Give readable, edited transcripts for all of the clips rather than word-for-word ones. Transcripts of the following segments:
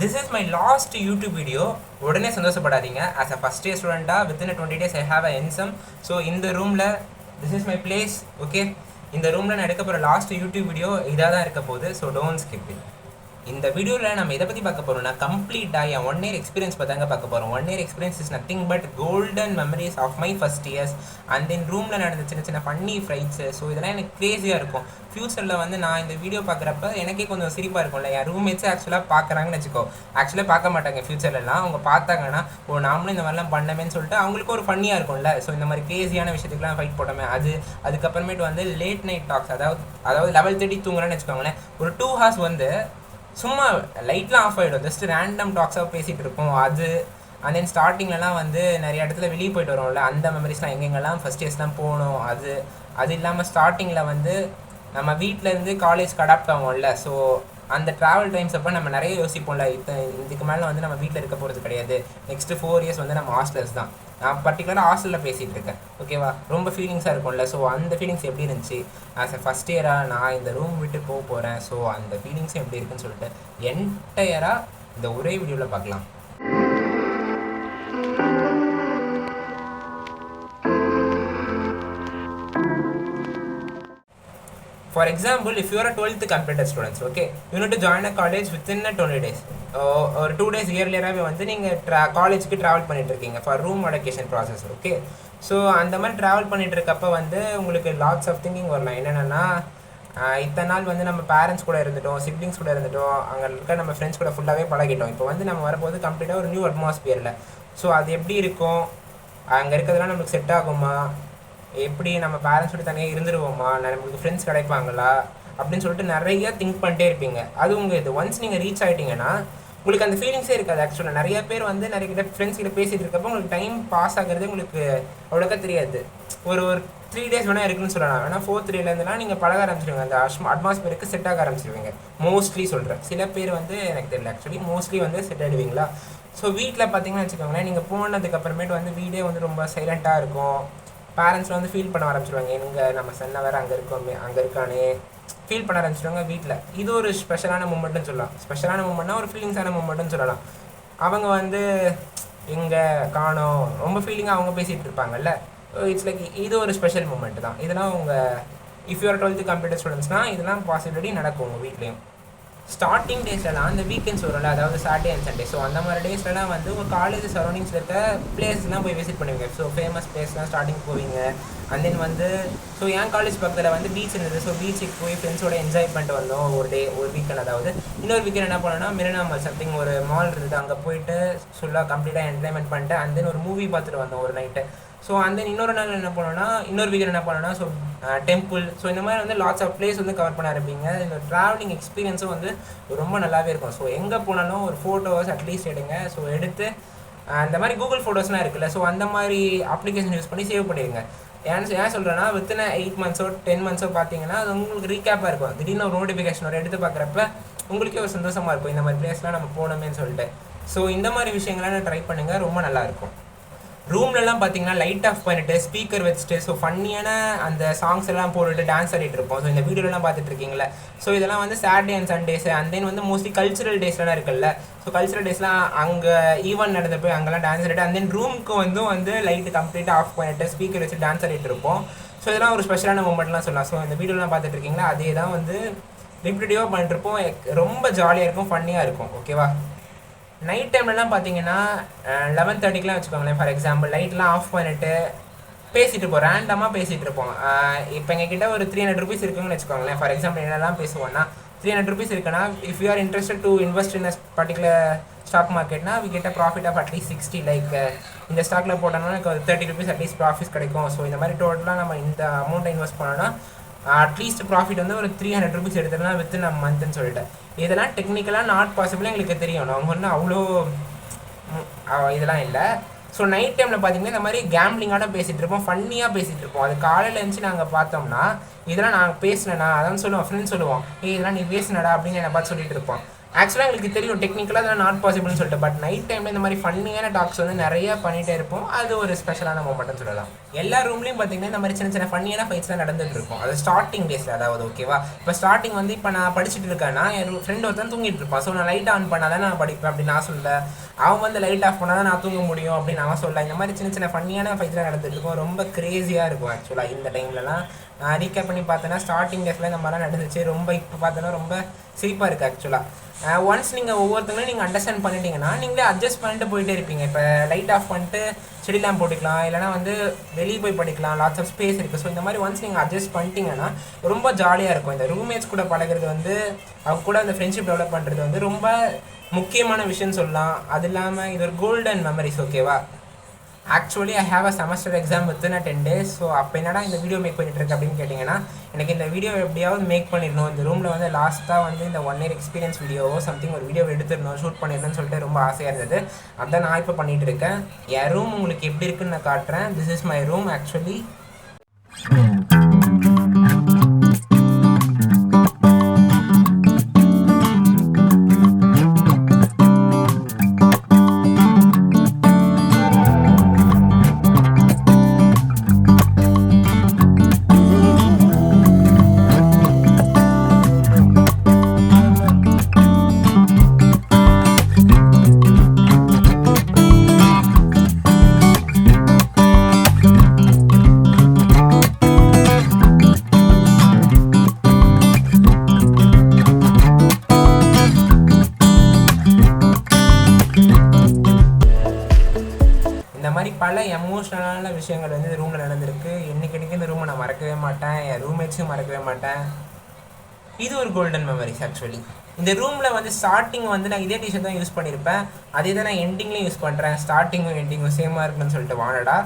This is my last YouTube video. உடனே சந்தோஷப்படாதீங்க. As a first year student, within a 20 days I have a income. So in the room la, this is my place. Okay. இந்த ரூம்ல நான் எடுக்க போற last YouTube video இதாக தான் இருக்க போகுது. So don't skip it. இந்த வீடியோவில் நம்ம இதை பற்றி பார்க்க போகிறோம்னா கம்ப்ளீட்டாக என் 1 year எக்ஸ்பீரியன்ஸ் பார்த்தாங்க பார்க்க போகிறோம். 1 year experience is nothing but golden memories of my first years and then ரூமில் நடந்த சின்ன சின்ன ஃபன்னி ஃப்ரைட்ஸு. ஸோ இதெல்லாம் எனக்கு க்ரேஸியாக இருக்கும். ஃப்யூச்சரில் வந்து நான் இந்த வீடியோ பார்க்குறப்ப எனக்கே கொஞ்சம் சிரிப்பாக இருக்கும்ல. என் ரூம்மேட்ஸே ஆக்சுவலாக பார்க்குறாங்கன்னு வச்சுக்கோ. ஆக்சுவலாக பார்க்க மாட்டாங்க ஃப்யூச்சர்லாம். அவங்க பார்த்தாங்கன்னா நாமளும் இந்த மாதிரிலாம் பண்ணமேன்னு சொல்லிட்டு அவங்களுக்கு ஒரு ஃபன்னியாக இருக்கும்ல. ஸோ இந்த மாதிரி க்ரேஸியான விஷயத்துக்குலாம் ஃபைட் போட்டோமே அதுக்கப்புறமேட்டு வந்து லேட் நைட் டாக்ஸ், அதாவது 11:30 தூங்குறேன்னு வச்சுக்கோங்களேன். ஒரு 2 hours வந்து சும்மா லைட்லாம் ஆஃப் ஆகிடும், ஜஸ்ட் ரேண்டம் டாக்ஸாக பேசிகிட்டு இருப்போம். அது அண்ட் தென் ஸ்டார்டிங்லலாம் வந்து நிறைய இடத்துல வெளியே போயிட்டு வரோம்ல, அந்த மெமரிஸ்லாம் எங்கெங்கெல்லாம் ஃபஸ்ட் இயர்ஸ்லாம் போகணும். அது இல்லாமல் ஸ்டார்டிங்கில் வந்து நம்ம வீட்டிலேருந்து காலேஜ்க்கு அடாப்ட் ஆகும்ல. ஸோ அந்த ட்ராவல் டைம்ஸ் அப்போ நம்ம நிறைய யோசிப்போம்ல, இதுக்கு மேலே வந்து நம்ம வீட்டில் இருக்க போகிறது கிடையாது. நெக்ஸ்ட்டு 4 years வந்து நம்ம ஹாஸ்டல்ஸ் தான். நான் பர்டிகுலராக ஹாஸ்டலில் பேசிகிட்டு இருக்கேன். ஓகேவா, ரொம்ப ஃபீலிங்ஸாக இருக்கும்ல. ஸோ அந்த ஃபீலிங்ஸ் எப்படி இருந்துச்சு ஆஸ் எ ஃபஸ்ட் இயராக நான் இந்த ரூம் விட்டு போக போகிறேன். ஸோ அந்த ஃபீலிங்ஸும் எப்படி இருக்குன்னு சொல்லிட்டு என்டையராக இந்த ஒரே வீடியோவில் பார்க்கலாம். For example, if you are a 12th completed students, okay, you need to join a college within a 20 days. Or 2 days earlier வந்து நீங்கள் காலேஜுக்கு ட்ராவல் பண்ணிட்டு இருக்கீங்க for room allocation process. Okay, so அந்த மாதிரி ட்ராவல் பண்ணிட்டு இருக்கப்போ வந்து உங்களுக்கு லாட்ஸ் ஆஃப் திங்கிங் வரலாம். என்னென்னா இத்தனை நாள் வந்து நம்ம பேரண்ட்ஸ் கூட இருந்துட்டோம், சிப்ளிங்ஸ் கூட இருந்துட்டோம், அங்கே இருக்க நம்ம ஃப்ரெண்ட்ஸ் கூட ஃபுல்லாகவே பழகிட்டோம். இப்போ வந்து நம்ம வரும்போது கம்ப்ளீட்டாக ஒரு நியூ அட்மாஸ்பியரில். ஸோ அது எப்படி இருக்கும், அங்கே இருக்கிறதுலாம் நம்மளுக்கு செட் ஆகுமா, எப்படி நம்ம பேரண்ட்ஸோட தனியாக இருந்துருவோமா, நம்மளுக்கு ஃப்ரெண்ட்ஸ் கிடைப்பாங்களா அப்படின்னு சொல்லிட்டு நிறைய திங்க் பண்ணிட்டே இருப்பீங்க. அது உங்கள் இது ஒன்ஸ் நீங்கள் ரீச் ஆகிட்டீங்கன்னா உங்களுக்கு அந்த ஃபீலிங்ஸே இருக்காது. ஆக்சுவலாக நிறைய பேர் வந்து நிறைய கிட்ட ஃப்ரெண்ட்ஸ் கிட்ட பேசிகிட்டு இருக்கப்போ உங்களுக்கு டைம் பாஸ் ஆகிறது உங்களுக்கு அவ்வளோக்கா தெரியாது. ஒரு 3 days வேணால் இருக்குன்னு சொல்லலாம். வேணால் 4th dayலேருந்துலாம் நீங்கள் பழக ஆரம்பிச்சிடுவீங்க, அந்த அட்மாஸ்பியருக்கு செட் ஆக ஆரம்பிச்சிடுவீங்க. மோஸ்ட்லி சொல்கிறேன், சில பேர் வந்து எனக்கு தெரியல, ஆக்சுவலி மோஸ்ட்லி வந்து செட் ஆகிடுவீங்களா. ஸோ வீட்டில் பார்த்தீங்கன்னா வச்சுக்கோங்களேன், நீங்கள் போனதுக்கப்புறமேட்டு வந்து வீடே வந்து ரொம்ப சைலண்ட்டாக இருக்கும். பேரண்ட்ஸில் வந்து ஃபீல் பண்ண ஆரம்பிச்சிடுவாங்க, எங்கே நம்ம சன்னை வேறு அங்கே இருக்கோமே, அங்கே இருக்கானே ஃபீல் பண்ண ஆரம்பிச்சிடுவாங்க வீட்டில். இது ஒரு ஸ்பெஷலான மூமெண்ட்டுன்னு சொல்லலாம். ஸ்பெஷலான மூமெண்ட்னா ஒரு ஃபீலிங்ஸான மூமெண்ட்டுன்னு சொல்லலாம். அவங்க வந்து எங்கே காணோம் ரொம்ப ஃபீலிங்காக அவங்க பேசிகிட்டு இருப்பாங்கல்ல. இட்ஸ் லைக் இது ஒரு ஸ்பெஷல் மூமெண்ட் தான். இதெல்லாம் உங்கள் இஃப் யூஆர் 12th கம்ப்ளீட்டட் ஸ்டூடெண்ட்ஸ்னால் இதெல்லாம் பாசிபிலிட்டி நடக்கும் உங்கள் வீட்லேயும். ஸ்டார்டிங் டேஸ்லலாம் அந்த வீக்கெண்ட்ஸ் வரும்ல, அதாவது சாட்டர்டே அண்ட் சண்டே. ஸோ அந்த மாதிரி டேஸ்லலாம் வந்து உங்கள் காலேஜ் சரௌண்டிங்ஸில் இருக்க பிளேஸ்லாம் போய் விசிட் பண்ணுவீங்க. ஸோ ஃபேமஸ் பிளேஸ்லாம் ஸ்டார்டிங் போவீங்க. அண்ட் தென் வந்து ஸோ என் காலேஜ் பக்கத்தில் வந்து பீச் இருந்தது. ஸோ பீச்சுக்கு போய் ஃப்ரெண்ட்ஸோட என்ஜாய் பண்ணிட்டு வந்தோம் ஒரு வீக்கெண்ட். அதாவது இன்னொரு வீக்கெண்ட் என்ன பண்ணோன்னா மெரினா மால் சம்திங் ஒரு மால் இருந்தது, அங்கே போயிட்டு ஃபுல்லாக கம்ப்ளீட்டாக என்ஜாய்மெண்ட் பண்ணிட்டு அண்ட் தென் ஒரு மூவி பார்த்துட்டு வந்தோம் ஒரு நைட்டு. ஸோ அந்த இன்னொரு நாள் என்ன பண்ணோன்னா இன்னொரு வீக்கெண்ட் என்ன பண்ணோன்னா ஸோ டெம்பிள். ஸோ இந்த மாதிரி வந்து லாட்ஸ் ஆஃப் பிளேஸ் வந்து கவர் பண்ண ஆரம்பிங்க. இந்த ட்ராவலிங் எக்ஸ்பீரியன்ஸும் வந்து ரொம்ப நல்லாவே இருக்கும். ஸோ எங்கே போனாலும் ஒரு ஃபோட்டோஸ் அட்லீஸ்ட் எடுங்க. ஸோ எடுத்து இந்த மாதிரி கூகுள் ஃபோட்டோஸ்லாம் இருக்குல்ல, ஸோ அந்த மாதிரி அப்ளிகேஷன் யூஸ் பண்ணி சேவ் பண்ணிடுங்க. ஏன் சொல்கிறேன்னா வித்தின் 8 months 10 months பார்த்தீங்கன்னா அது உங்களுக்கு ரீகேப்பாக இருக்கும். திடீர்னு ஒரு நோட்டிஃபிகேஷன் ஒரு எடுத்து பார்க்குறப்ப உங்களுக்கே ஒரு சந்தோஷமாக இருக்கும், இந்த மாதிரி பிளேஸ்லாம் நம்ம போனோமேன்னு சொல்லிட்டு. ஸோ இந்த மாதிரி விஷயங்கள்லாம் ட்ரை பண்ணுங்கள், ரொம்ப நல்லாயிருக்கும். ரூம்லலாம் பார்த்தீங்கன்னா லைட் ஆஃப் பண்ணிவிட்டு ஸ்பீக்கர் வச்சுட்டு ஸோ ஃபன்னியான அந்த சாங்ஸ் எல்லாம் போட்டுட்டு டான்ஸ் ஆடிட்டு இருப்போம். ஸோ இந்த வீடியோலாம் பார்த்துட்டு இருக்கீங்களா. ஸோ இதெல்லாம் வந்து Saturday and Sundays and then வந்து மோஸ்ட்லி கல்ச்சுரல் டேஸ்லாம் இருக்குல்ல. ஸோ கல்ச்சுரல் டேஸ்லாம் அங்கே ஈவெண்ட் நடந்து போய் அங்கெல்லாம் டான்ஸ் ஆடிட்டு அண்ட் தென் ரூமுக்கு வந்து லைட்டு கம்ப்ளீட்டாக ஆஃப் பண்ணிவிட்டு ஸ்பீக்கர் வச்சு டான்ஸ் ஆடிட்டு இருப்போம். ஸோ இதெல்லாம் ஒரு ஸ்பெஷலான மூமெண்ட்லாம் சொல்லலாம். ஸோ இந்த வீடியோலாம் பார்த்துட்டு இருக்கீங்களா, அதே தான் வந்து ரிப்பீட்டிவாக பண்ணிட்டு இருப்போம். ரொம்ப ஜாலியாக இருக்கும், ஃபன்னியாக இருக்கும். ஓகேவா, நைட் டைம்லலாம் பார்த்தீங்கன்னா 11:30க்குலாம் வச்சுக்கோங்களேன். ஃபார் எக்ஸாம்பிள் லைட்லாம் ஆஃப் பண்ணிவிட்டு பேசிகிட்டு இருப்போம், ரேண்டமாக பேசிகிட்டு இருப்போம். இப்போ எங்ககிட்ட ஒரு 300 rupees இருக்குன்னு வச்சுக்கோங்களேன். ஃபார் எக்ஸாம்பிள் என்னெல்லாம் பேசுவோன்னா 300 rupees இருக்குன்னா if you are interested to invest in a particular stock மார்க்கெட்னா we get a profit of at least 60. Like இந்த ஸ்டாக்கில் போட்டோம்னா எனக்கு ஒரு 30 rupees அட்லீஸ்ட் ப்ராஃபிட்ஸ் கிடைக்கும். ஸோ இந்த மாதிரி டோட்டலாக நம்ம இந்த அமௌண்ட்டை இன்வெஸ்ட் பண்ணோன்னா அட்லீஸ்ட் ப்ராஃபிட் வந்து ஒரு 300 rupees எடுத்துடலாம் வித்தின் அ மந்த்ன்னு சொல்லிட்டு. இதெல்லாம் டெக்னிக்கலாக நாட் பாசிபிளாக எங்களுக்கு தெரியும். நாங்கள் ஒன்றும் அவ்வளோ இதெல்லாம் இல்லை. ஸோ நைட் டைமில் பார்த்தீங்கன்னா இந்த மாதிரி கேம்லிங்காக பேசிகிட்டு இருப்போம், ஃபன்னியாக பேசிகிட்டு இருப்போம். அது காலையில் இருந்துச்சு நாங்கள் பார்த்தோம்னா இதெல்லாம் நாங்கள் பேசினேண்ணா அதான் சொல்லுவோம், ஃப்ரெண்ட்ஸ் சொல்லுவோம், இதெல்லாம் நீ பேசினடா அப்படின்னு என்னை பார்த்து சொல்லிட்டு இருப்போம். ஆக்சுவலாக எங்களுக்கு தெரியும் டெக்னிக்கலாக அதெல்லாம் நாட் பாசிபிள்னு சொல்லிட்டு, பட் நைட் டைமில் இந்த மாதிரி ஃபன்னியான டாக்ஸ் வந்து நிறைய பண்ணிகிட்டே இருப்போம். அது ஒரு ஸ்பெஷலான மூமெண்ட்னு சொல்லலாம். எல்லா ரூம்லேயும் பார்த்தீங்கன்னா இந்த மாதிரி சின்ன சின்ன ஃபன்னியான ஃபைட்ஸ்லாம் நடந்துட்டு இருக்கும். அது ஸ்டார்டிங் டேஸில், அதாவது ஓகேவா, இப்போ ஸ்டார்டிங் வந்து இப்போ நான் படிச்சுட்டு இருக்கேன்னா என் ஃப்ரெண்ட் ஒருத்தன் தூங்கிட்டு இருப்பான். ஸோ நான் லைட் ஆன் பண்ணால் தான் நான் படிப்பேன் அப்படின்னு நான் சொல்ல, அவன் வந்து லைட் ஆஃப் பண்ணால் தான் நான் தூங்க முடியும் அப்படின்னு அவன் சொல்ல. இந்த மாதிரி சின்ன சின்ன ஃபன்னியான ஃபைட்ஸ்லாம் நடந்துட்டு இருக்கும். ரொம்ப க்ரேஸியாக இருக்கும் ஆக்சுவலாக இந்த டைம்லலாம். ரீகேப் பண்ணி பார்த்தோன்னா ஸ்டார்டிங் டேஸில் இந்த மாதிரிலாம் நடந்துச்சு. ரொம்ப இப்போ பார்த்தோன்னா ரொம்ப சிரிப்பாக இருக்குது ஆக்சுவலாக. ஒன்ஸ் நீங்கள் ஒவ்வொருத்தங்களும் நீங்கள் அண்டர்ஸ்டாண்ட் பண்ணிட்டீங்கன்னா நீங்களே அட்ஜஸ்ட் பண்ணிட்டு போயிட்டே இருப்பீங்க. இப்போ லைட் ஆஃப் பண்ணிட்டு செடி லேம்ப் போட்டுக்கலாம், இல்லைனா வந்து வெளியே போய் படிக்கலாம், லாட்ஸ் ஆஃப் ஸ்பேஸ் இருக்குது. ஸோ இந்த மாதிரி ஒன்ஸ் நீங்கள் அட்ஜஸ்ட் பண்ணிட்டீங்கன்னா ரொம்ப ஜாலியாக இருக்கும். இந்த ரூம்மேட்ஸ் கூட பழகிறது வந்து அவங்க கூட அந்த ஃப்ரெண்ட்ஷிப் டெவலப் பண்ணுறது வந்து ரொம்ப முக்கியமான விஷயம்னு சொல்லலாம். அது இல்லாமல் இது ஒரு கோல்டன் மெமரிஸ். ஓகேவா, actually I have a semester exam within 10 days. So அப்போ என்னடா இந்த வீடியோ மேக் பண்ணிட்டுருக்கு அப்படின்னு கேட்டிங்கன்னா, எனக்கு இந்த வீடியோ எப்படியாவது மேக் பண்ணிடணும். இந்த ரூமில் வந்து லாஸ்ட்டாக வந்து இந்த 1 year எக்ஸ்பீரியன்ஸ் வீடியோவோ சம்திங் ஒரு வீடியோ எடுத்துடணும், ஷூட் பண்ணிடணும்னு சொல்லிட்டு ரொம்ப ஆசையாக இருந்தது. அதான் நான் இப்போ பண்ணிகிட்டு இருக்கேன். என் ரூம் உங்களுக்கு எப்படி இருக்குன்னு நான் காட்டுறேன். This is my room actually. இந்த மாதிரி பல எமோஷ்னலான விஷயங்கள் வந்து இந்த ரூமில் நடந்திருக்கு. என்னைக்கு இந்த ரூமை நான் மறக்கவே மாட்டேன், என் ரூம்மேட்ஸும் மறக்கவே மாட்டேன். இது ஒரு கோல்டன் மெமரிஸ் ஆக்சுவலி. இந்த ரூமில் வந்து ஸ்டார்டிங் வந்து நான் இதே டிஷர்ட் தான் யூஸ் பண்ணியிருப்பேன், அதே தான் நான் எண்டிங்லேயும் யூஸ் பண்ணுறேன். ஸ்டார்டிங்கும் எண்டிங்கும் சேமாக இருக்குன்னு சொல்லிட்டு வானடா.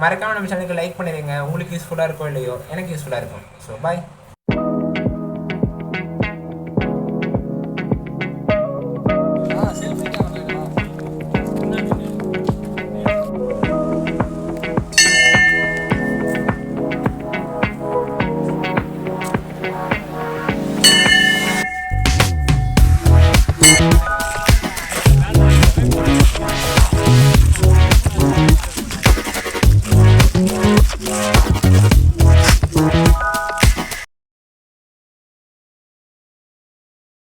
மறக்காமல் நம்ம சேனலுக்கு லைக் பண்ணிடுங்க. உங்களுக்கு யூஸ்ஃபுல்லாக இருக்கோ இல்லையோ, எனக்கு யூஸ்ஃபுல்லாக இருக்கும். So bye.